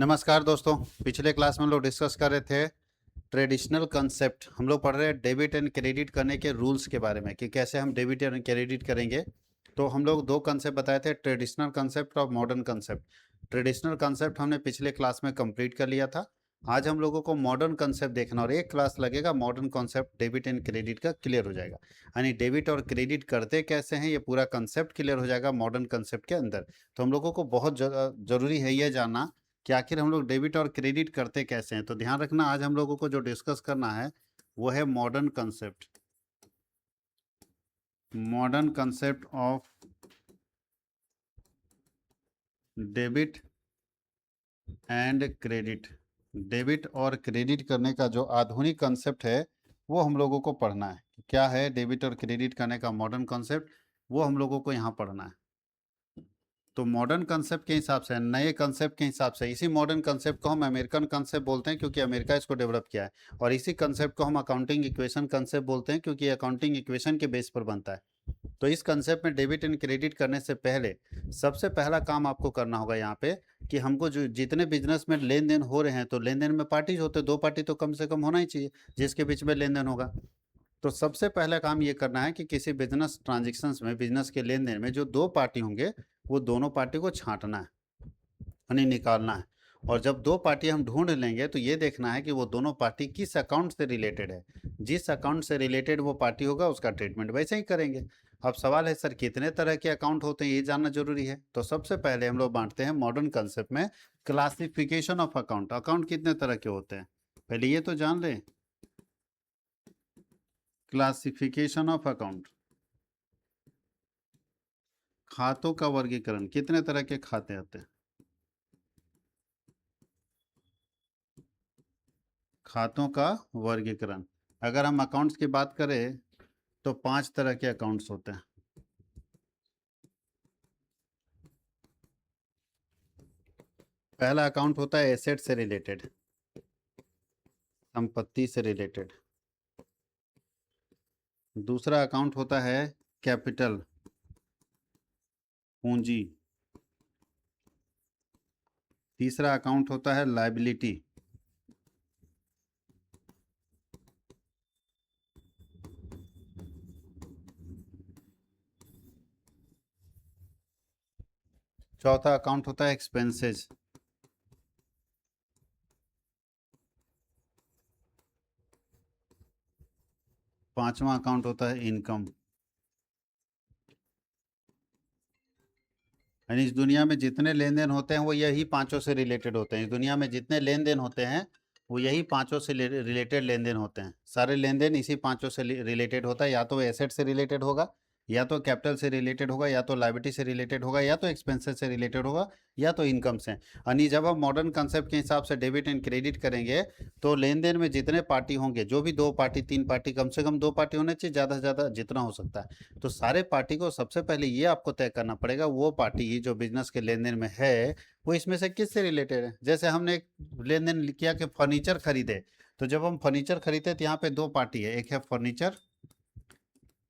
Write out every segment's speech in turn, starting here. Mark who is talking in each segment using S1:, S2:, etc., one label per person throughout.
S1: नमस्कार दोस्तों। पिछले क्लास में हम लोग डिस्कस कर रहे थे ट्रेडिशनल कंसेप्ट। हम लोग पढ़ रहे हैं डेबिट एंड क्रेडिट करने के रूल्स के बारे में कि कैसे हम डेबिट एंड क्रेडिट करेंगे। तो हम लोग दो कंसेप्ट बताए थे, ट्रेडिशनल कंसेप्ट और मॉडर्न कंसेप्ट। ट्रेडिशनल कंसेप्ट हमने पिछले क्लास में कंप्लीट कर लिया था। आज हम लोगों को मॉडर्न कंसेप्ट देखना और एक क्लास लगेगा modern concept debit and credit का क्लियर हो जाएगा। यानी डेबिट और क्रेडिट करते कैसे हैं ये पूरा कंसेप्ट क्लियर हो जाएगा मॉडर्न कंसेप्ट के अंदर। तो हम लोगों को बहुत जरूरी है ये जानना कि आखिर हम लोग डेबिट और क्रेडिट करते कैसे हैं। तो ध्यान रखना, आज हम लोगों को जो डिस्कस करना है वो है modern concept, modern concept of debit and credit. Debit और क्रेडिट करने का जो आधुनिक कंसेप्ट है वो हम लोगों को पढ़ना है। क्या है डेबिट और क्रेडिट करने का मॉडर्न कंसेप्ट, वो हम लोगों को यहाँ पढ़ना है। तो मॉडर्न कंसेप्ट के हिसाब से, नए कंसेप्ट के हिसाब से, इसी मॉडर्न कंसेप्ट को हम अमेरिकन कंसेप्ट बोलते हैं क्योंकि अमेरिका इसको डेवलप किया है। और इसी कंसेप्ट को हम अकाउंटिंग इक्वेशन कंसेप्ट बोलते हैं क्योंकि अकाउंटिंग इक्वेशन के बेस पर बनता है। तो इस कंसेप्ट में डेबिट एंड क्रेडिट करने से पहले सबसे पहला काम आपको करना होगा यहाँ पे कि हमको जो जितने बिजनेस में लेन देन हो रहे हैं, तो लेन देन में पार्टीज होते हैं, दो पार्टी तो कम से कम होना ही चाहिए जिसके बीच में लेन देन होगा। तो सबसे पहला काम ये करना है कि किसी बिजनेस ट्रांजेक्शन्स में, बिजनेस के लेन देन में जो दो पार्टी होंगे वो दोनों पार्टी को छांटना है, यानी निकालना है। और जब दो पार्टी हम ढूंढ लेंगे तो ये देखना है कि वो दोनों पार्टी किस अकाउंट से रिलेटेड है। जिस अकाउंट से रिलेटेड वो पार्टी होगा उसका ट्रीटमेंट वैसे ही करेंगे। अब सवाल है सर कितने तरह के अकाउंट होते हैं, ये जानना जरूरी है। तो सबसे पहले हम लोग बांटते हैं मॉडर्न कंसेप्ट में क्लासिफिकेशन ऑफ अकाउंट। अकाउंट कितने तरह के होते हैं पहले ये तो जान लें। क्लासिफिकेशन ऑफ अकाउंट, खातों का वर्गीकरण, कितने तरह के खाते आते हैं। खातों का वर्गीकरण, अगर हम अकाउंट्स की बात करें तो 5 तरह के अकाउंट्स होते हैं। पहला अकाउंट होता है एसेट से रिलेटेड, संपत्ति से रिलेटेड। दूसरा अकाउंट होता है कैपिटल, पूंजी। तीसरा अकाउंट होता है लायबिलिटी। चौथा अकाउंट होता है एक्सपेंसेस। पांचवा अकाउंट होता है इनकम। यानी इस दुनिया में जितने लेन देन होते हैं वो यही पांचों से रिलेटेड होते हैं। इस दुनिया में जितने लेन देन होते हैं वो यही पांचों से रिलेटेड लेन देन होते हैं। सारे लेन देन इसी पांचों से रिलेटेड होता है। या तो एसेट से रिलेटेड होगा, या तो कैपिटल से रिलेटेड होगा, या तो लायबिलिटी से रिलेटेड होगा, या तो एक्सपेंसेस से रिलेटेड होगा, या तो इनकम से। यानी जब हम मॉडर्न कंसेप्ट के हिसाब से डेबिट एंड क्रेडिट करेंगे तो लेन देन में जितने पार्टी होंगे, जो भी दो पार्टी तीन पार्टी, कम से कम दो पार्टी होने चाहिए, ज़्यादा से ज़्यादा जितना हो सकता है। तो सारे पार्टी को सबसे पहले ये आपको तय करना पड़ेगा वो पार्टी जो बिजनेस के लेन देन में है वो इसमें से किससे रिलेटेड है। जैसे हमने एक लेन देन किया कि फर्नीचर खरीदे, तो जब हम फर्नीचर खरीदते तो यहाँ पे दो पार्टी है, एक है फर्नीचर,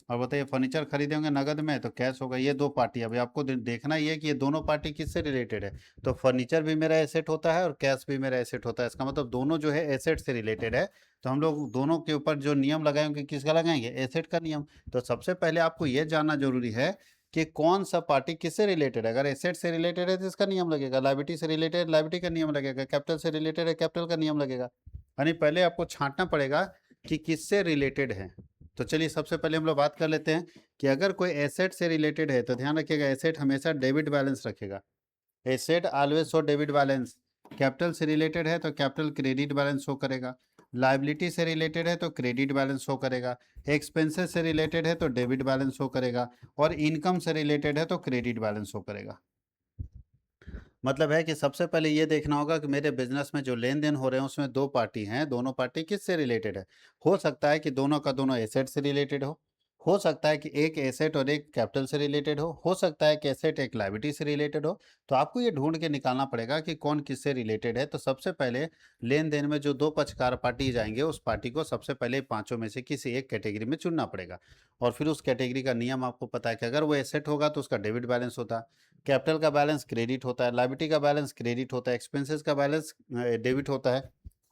S1: और बताइए फर्नीचर खरीदे होंगे नगद में तो कैश होगा, ये दो पार्टी। अभी आपको देखना ही है कि ये दोनों पार्टी किससे रिलेटेड है। तो फर्नीचर भी मेरा एसेट होता है और कैश भी मेरा एसेट होता है। इसका मतलब दोनों जो है एसेट से रिलेटेड है। तो हम लोग दोनों के ऊपर जो नियम लगाएंगे किसका लगाएंगे, एसेट का नियम। तो सबसे पहले आपको यह जानना जरूरी है कि कौन सा पार्टी किससे रिलेटेड है। अगर एसेट से रिलेटेड है तो इसका नियम लगेगा, लायबिलिटी से रिलेटेड लायबिलिटी का नियम लगेगा, कैपिटल से रिलेटेड है कैपिटल का नियम लगेगा। यानी पहले आपको छांटना पड़ेगा कि किससे रिलेटेड है। तो चलिए सबसे पहले हम लोग बात कर लेते हैं कि अगर कोई एसेट से रिलेटेड है तो ध्यान रखिएगा एसेट हमेशा डेबिट बैलेंस रखेगा। Asset always show debit balance. Capital से रिलेटेड है तो कैपिटल क्रेडिट बैलेंस शो करेगा। लायबिलिटी से रिलेटेड है तो क्रेडिट बैलेंस शो करेगा। एक्सपेंसेस से रिलेटेड है तो डेबिट बैलेंस शो करेगा। और इनकम से रिलेटेड है तो क्रेडिट बैलेंस शो करेगा। मतलब है कि सबसे पहले ये देखना होगा कि मेरे बिजनेस में जो लेन देन हो रहे हैं उसमें दो पार्टी हैं, दोनों पार्टी किससे रिलेटेड है। हो सकता है कि दोनों का दोनों एसेट से रिलेटेड हो, हो सकता है कि एक एसेट और एक कैपिटल से रिलेटेड हो सकता है कि एसेट एक लायबिलिटी से रिलेटेड हो। तो आपको ये ढूंढ के निकालना पड़ेगा कि कौन किससे रिलेटेड है। तो सबसे पहले लेन देन में जो दो पक्षकार पार्टी जाएंगे, उस पार्टी को सबसे पहले पांचों में से किसी एक कैटेगरी में चुनना पड़ेगा। और फिर उस कैटेगरी का नियम आपको पता है कि अगर वो एसेट होगा तो उसका डेबिट बैलेंस होता है, कैपिटल का बैलेंस क्रेडिट होता है, लायबिलिटी का बैलेंस क्रेडिट होता है, एक्सपेंसेस का बैलेंस डेबिट होता है,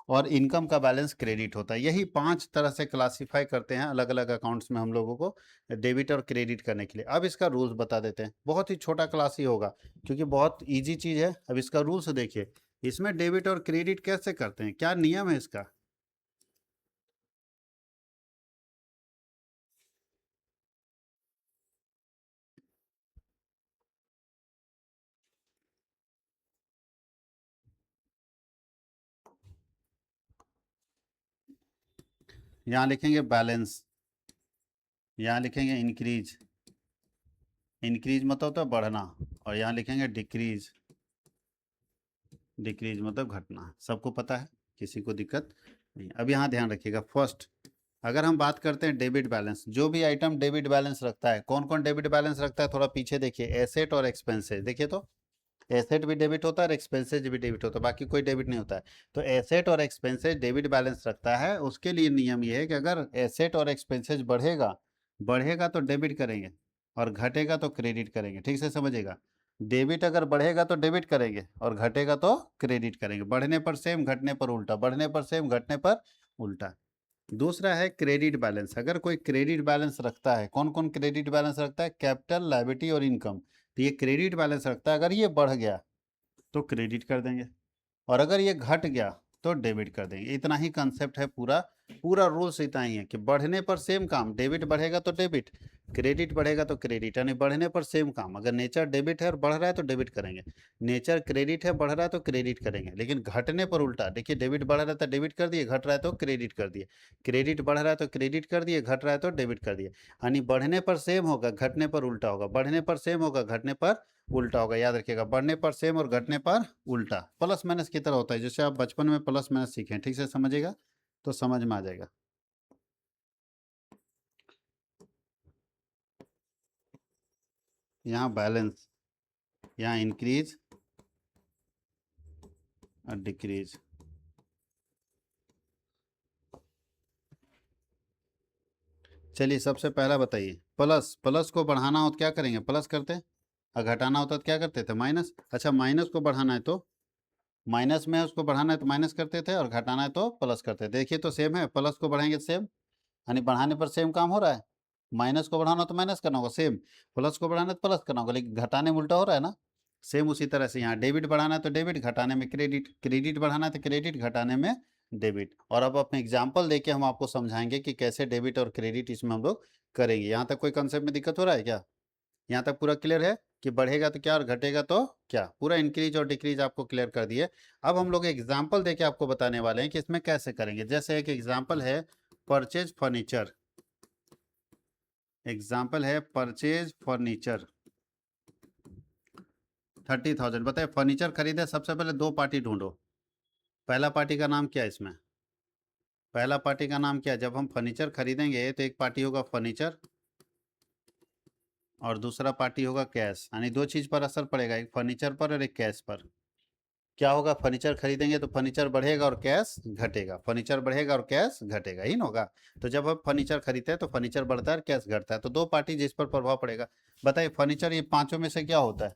S1: और इनकम का बैलेंस क्रेडिट होता है। यही 5 तरह से क्लासिफाई करते हैं अलग अलग अकाउंट्स में हम लोगों को डेबिट और क्रेडिट करने के लिए। अब इसका रूल्स बता देते हैं, बहुत ही छोटा क्लास ही होगा क्योंकि बहुत इजी चीज़ है। अब इसका रूल्स देखिए, इसमें डेबिट और क्रेडिट कैसे करते हैं, क्या नियम है इसका। यहाँ लिखेंगे बैलेंस, यहाँ लिखेंगे इंक्रीज, इंक्रीज मतलब होता है बढ़ना, और यहाँ लिखेंगे डिक्रीज, डिक्रीज मतलब घटना। सबको पता है, किसी को दिक्कत नहीं। अब यहाँ ध्यान रखिएगा, फर्स्ट अगर हम बात करते हैं डेबिट बैलेंस, जो भी आइटम डेबिट बैलेंस रखता है, कौन कौन डेबिट बैलेंस रखता है, थोड़ा पीछे देखिए, एसेट और एक्सपेंसेस देखिए, तो एसेट भी डेबिट होता है और एक्सपेंसेस भी डेबिट होता है, बाकी कोई डेबिट नहीं होता है। तो एसेट और एक्सपेंसेस डेबिट बैलेंस रखता है, उसके लिए नियम ये है कि अगर एसेट और एक्सपेंसेस बढ़ेगा, बढ़ेगा तो डेबिट करेंगे और घटेगा तो क्रेडिट करेंगे। ठीक से समझिएगा, डेबिट अगर बढ़ेगा तो डेबिट करेंगे और घटेगा तो क्रेडिट करेंगे। बढ़ने पर सेम, घटने पर उल्टा, बढ़ने पर सेम, घटने पर उल्टा। दूसरा है क्रेडिट बैलेंस, अगर कोई क्रेडिट बैलेंस रखता है, कौन कौन क्रेडिट बैलेंस रखता है, कैपिटल, लायबिलिटी और इनकम। तो ये क्रेडिट बैलेंस रखता है, अगर ये बढ़ गया तो क्रेडिट कर देंगे और अगर ये घट गया तो डेबिट कर देंगे। इतना ही कंसेप्ट है, पूरा पूरा रूल्स इतना ही है कि बढ़ने पर सेम काम, डेबिट बढ़ेगा तो डेबिट, क्रेडिट बढ़ेगा तो क्रेडिट, यानी बढ़ने पर सेम काम। अगर नेचर डेबिट है और बढ़ रहा है तो डेबिट करेंगे, नेचर क्रेडिट है बढ़ रहा है तो क्रेडिट करेंगे। लेकिन घटने पर उल्टा, देखिए डेबिट बढ़ रहा है तो डेबिट कर दिए, घट रहा है तो क्रेडिट कर दिए, क्रेडिट बढ़ रहा है तो क्रेडिट कर दिए, घट रहा है तो डेबिट कर दिए। यानी बढ़ने पर सेम होगा, घटने पर उल्टा होगा, बढ़ने पर सेम होगा, घटने पर उल्टा होगा। याद रखिएगा, बढ़ने पर सेम और घटने पर उल्टा, प्लस माइनस की तरह होता है, जैसे आप बचपन में प्लस माइनस सीखे हैं। ठीक से समझिएगा तो समझ में आ जाएगा। यहाँ बैलेंस, यहाँ इंक्रीज और डिक्रीज। चलिए सबसे पहला बताइए, प्लस, प्लस को बढ़ाना हो तो क्या करेंगे, प्लस करते हैं, और घटाना होता तो क्या करते थे, माइनस। अच्छा, माइनस को बढ़ाना है तो माइनस में है, उसको बढ़ाना है तो माइनस करते थे, और घटाना है तो प्लस करते थे। देखिए तो सेम है, प्लस को बढ़ाएंगे तो सेम, यानी बढ़ाने पर सेम काम हो रहा है। माइनस को बढ़ाना तो माइनस करना होगा सेम, प्लस को बढ़ाना तो प्लस करना होगा, लेकिन घटाने में उल्टा हो रहा है ना। सेम उसी तरह से यहाँ डेबिट बढ़ाना है तो डेबिट, घटाने में क्रेडिट, क्रेडिट बढ़ाना है तो क्रेडिट, घटाने में डेबिट। और अब अपने एग्जाम्पल देके हम आपको समझाएंगे कि कैसे डेबिट और क्रेडिट इसमें हम लोग करेंगे। यहाँ तक कोई कंसेप्ट में दिक्कत हो रहा है क्या, यहाँ तक पूरा क्लियर है कि बढ़ेगा तो क्या और घटेगा तो क्या, पूरा इंक्रीज और डिक्रीज आपको क्लियर कर दिए। अब हम लोग एग्जाम्पल देके आपको बताने वाले हैं कि इसमें कैसे करेंगे। जैसे एक एग्जाम्पल है परचेज फर्नीचर, एग्जाम्पल है परचेज फर्नीचर 30,000। बताइए फर्नीचर खरीदे, सबसे पहले दो पार्टी ढूंढो। पहला पार्टी का नाम क्या है इसमें, पहला पार्टी का नाम क्या है। जब हम फर्नीचर खरीदेंगे तो एक पार्टी होगा फर्नीचर और दूसरा पार्टी होगा कैश, यानी दो चीज़ पर असर पड़ेगा, एक फर्नीचर पर और एक कैश पर। क्या होगा, फर्नीचर खरीदेंगे तो फर्नीचर बढ़ेगा और कैश घटेगा, फर्नीचर बढ़ेगा और कैश घटेगा, ही ना होगा। तो जब हम फर्नीचर खरीदते हैं तो फर्नीचर बढ़ता है और कैश घटता है, तो दो पार्टी जिस पर प्रभाव पड़ेगा। बताइए फर्नीचर, ये पांचों में से क्या होता है,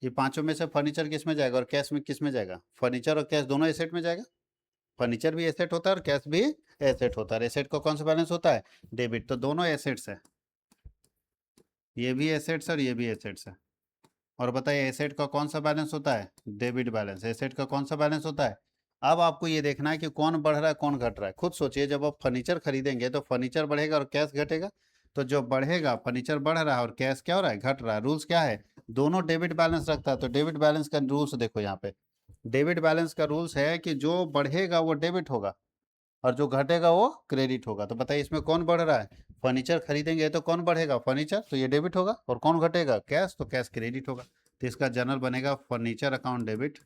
S1: ये पांचों में से फर्नीचर किस में जाएगा और कैश में किस में जाएगा, फर्नीचर और कैश दोनों एसेट में जाएगा। फर्नीचर भी एसेट होता है और कैश भी एसेट होता है। एसेट का कौन सा बैलेंस होता है, डेबिट, तो दोनों एसेट्स है, ये भी एसेट्स और ये भी एसेट्स है। और बताइए एसेट का कौन सा बैलेंस होता है, डेबिट बैलेंस। एसेट का कौन सा बैलेंस होता है। अब आपको ये देखना है कि कौन बढ़ रहा है कौन घट रहा है। खुद सोचिए, जब आप फर्नीचर खरीदेंगे तो फर्नीचर बढ़ेगा और कैश घटेगा, तो जो बढ़ेगा फर्नीचर बढ़ रहा है और कैश क्या हो रहा है, घट रहा है। रूल्स क्या है, दोनों डेबिट बैलेंस रखता है, तो डेबिट बैलेंस का रूल्स देखो यहाँ पे। डेबिट बैलेंस का रूल्स है कि जो बढ़ेगा वो डेबिट होगा और जो घटेगा वो क्रेडिट होगा। तो बताइए इसमें कौन बढ़ रहा है, फर्नीचर खरीदेंगे तो कौन बढ़ेगा, फर्नीचर, तो ये डेबिट होगा, और कौन घटेगा, कैश, तो कैश क्रेडिट होगा। तो इसका जर्नल बनेगा furniture account debit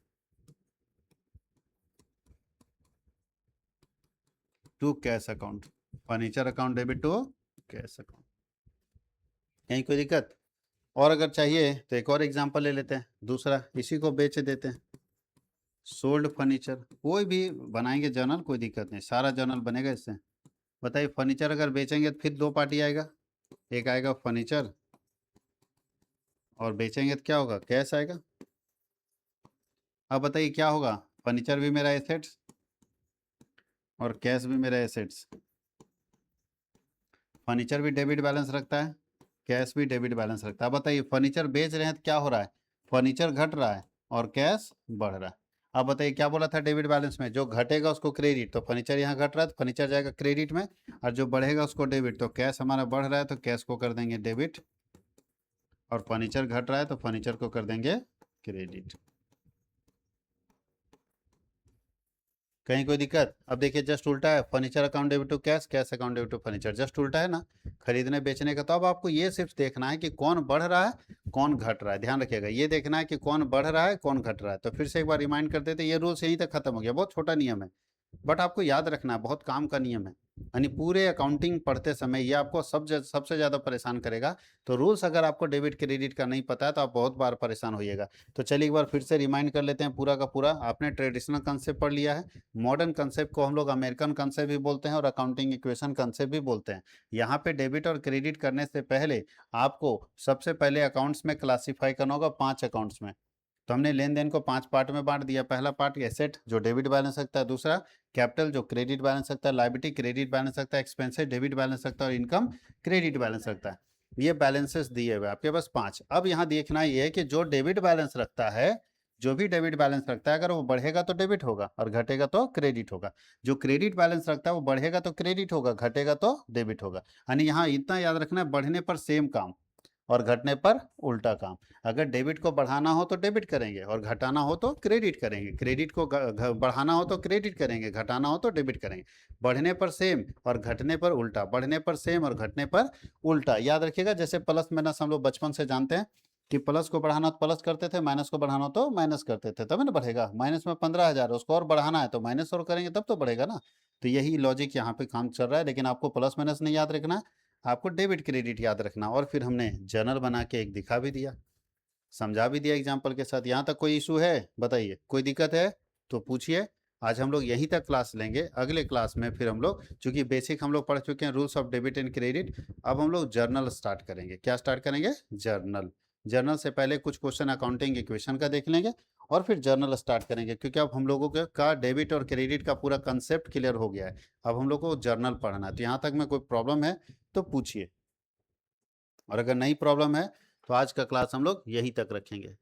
S1: to cash account, furniture account debit to cash account. कहीं कोई दिक्कत? और अगर चाहिए तो एक और एग्जांपल ले लेते हैं, दूसरा इसी को बेच देते हैं। सोल्ड फर्नीचर, कोई भी बनाएंगे जर्नल, कोई दिक्कत नहीं, सारा जर्नल बनेगा इससे। बताइए फर्नीचर अगर बेचेंगे तो फिर दो पार्टी आएगा, एक आएगा फर्नीचर और बेचेंगे तो क्या होगा, कैश आएगा। अब बताइए क्या होगा, फर्नीचर भी मेरा एसेट्स और कैश भी मेरा एसेट्स। फर्नीचर भी डेबिट बैलेंस रखता है, कैश भी डेबिट बैलेंस रखता है। बताइए फर्नीचर बेच रहे हैं तो क्या हो रहा है, फर्नीचर घट रहा है और कैश बढ़ रहा है। अब बताइए क्या बोला था डेबिट बैलेंस में, जो घटेगा उसको क्रेडिट, तो फर्नीचर यहाँ घट रहा है तो फर्नीचर जाएगा क्रेडिट में, और जो बढ़ेगा उसको डेबिट। तो कैश हमारा बढ़ रहा है तो कैश को कर देंगे डेबिट, और फर्नीचर घट रहा है तो फर्नीचर को कर देंगे क्रेडिट। कहीं कोई दिक्कत? अब देखिए जस्ट उल्टा है, furniture account debit to cash, cash account debit to furniture, just उल्टा है ना खरीदने बेचने का। तो अब आपको ये सिर्फ देखना है कि कौन बढ़ रहा है कौन घट रहा है, ध्यान रखिएगा, ये देखना है कि कौन बढ़ रहा है कौन घट रहा है। तो फिर से एक बार रिमाइंड कर देते, ये रूल्स यहीं तक खत्म हो गया, बहुत छोटा नियम है बट आपको याद रखना है, बहुत काम का नियम है। यानी पूरे अकाउंटिंग पढ़ते समय ये आपको सबसे ज़्यादा परेशान करेगा। तो रूल्स अगर आपको डेबिट क्रेडिट का नहीं पता है तो आप बहुत बार परेशान होइएगा। तो चलिए एक बार फिर से रिमाइंड कर लेते हैं पूरा का पूरा। आपने ट्रेडिशनल कंसेप्ट पढ़ लिया है, मॉडर्न कंसेप्ट को हम लोग अमेरिकन कंसेप्ट भी बोलते हैं और अकाउंटिंग इक्वेशन कंसेप्ट भी बोलते हैं। यहाँ पे डेबिट और क्रेडिट करने से पहले आपको सबसे पहले अकाउंट्स में क्लासीफाई करना होगा, 5 अकाउंट्स में। तो हमने लेन देन को 5 पार्ट में बांट दिया। पहला पार्ट एसेट जो डेबिट बैलेंस रखता है, दूसरा कैपिटल जो क्रेडिट बैलेंस रखता है, लायबिलिटी क्रेडिट बैलेंस रखता है, एक्सपेंसेस डेबिट बैलेंस रखता है और इनकम क्रेडिट बैलेंस रखता है। ये बैलेंसेस दिए हुए आपके पास 5। अब यहाँ देखना ये है कि जो डेबिट बैलेंस रखता है, जो भी डेबिट बैलेंस रखता है, अगर वो बढ़ेगा तो डेबिट होगा और घटेगा तो क्रेडिट होगा। जो क्रेडिट बैलेंस रखता है वो बढ़ेगा तो क्रेडिट होगा, घटेगा तो डेबिट होगा। यानी यहाँ इतना याद रखना है, बढ़ने पर सेम काम और घटने पर उल्टा काम। अगर डेबिट को बढ़ाना हो तो डेबिट करेंगे और घटाना हो तो क्रेडिट करेंगे, क्रेडिट को बढ़ाना हो तो क्रेडिट करेंगे, घटाना हो तो डेबिट करेंगे। बढ़ने पर सेम और घटने पर उल्टा, बढ़ने पर सेम और घटने पर उल्टा। याद रखिएगा, जैसे प्लस माइनस हम लोग बचपन से जानते हैं कि प्लस को बढ़ाना तो प्लस करते थे, माइनस को बढ़ाना तो माइनस करते थे, तब ना बढ़ेगा। माइनस में 15,000 उसको और बढ़ाना है तो माइनस और करेंगे तब तो बढ़ेगा ना। तो यही लॉजिक यहाँ पे काम चल रहा है, लेकिन आपको प्लस माइनस नहीं याद रखना, आपको डेबिट क्रेडिट याद रखना। और फिर हमने जर्नल बना के एक दिखा भी दिया, समझा भी दिया एग्जाम्पल के साथ। यहाँ तक कोई इशू है बताइए, कोई दिक्कत है तो पूछिए। आज हम लोग यहीं तक क्लास लेंगे, अगले क्लास में फिर हम लोग, चूंकि बेसिक हम लोग पढ़ चुके हैं rules of debit and credit, अब हम लोग जर्नल स्टार्ट करेंगे। क्या स्टार्ट करेंगे? जर्नल। जर्नल से पहले कुछ क्वेश्चन अकाउंटिंग इक्वेशन का देख लेंगे और फिर जर्नल स्टार्ट करेंगे, क्योंकि अब हम लोगों का डेबिट और क्रेडिट का पूरा कंसेप्ट क्लियर हो गया है। अब हम लोग को जर्नल पढ़ना है। तो यहाँ तक में कोई प्रॉब्लम है तो पूछिए, और अगर नहीं प्रॉब्लम है तो आज का क्लास हम लोग यहीं तक रखेंगे।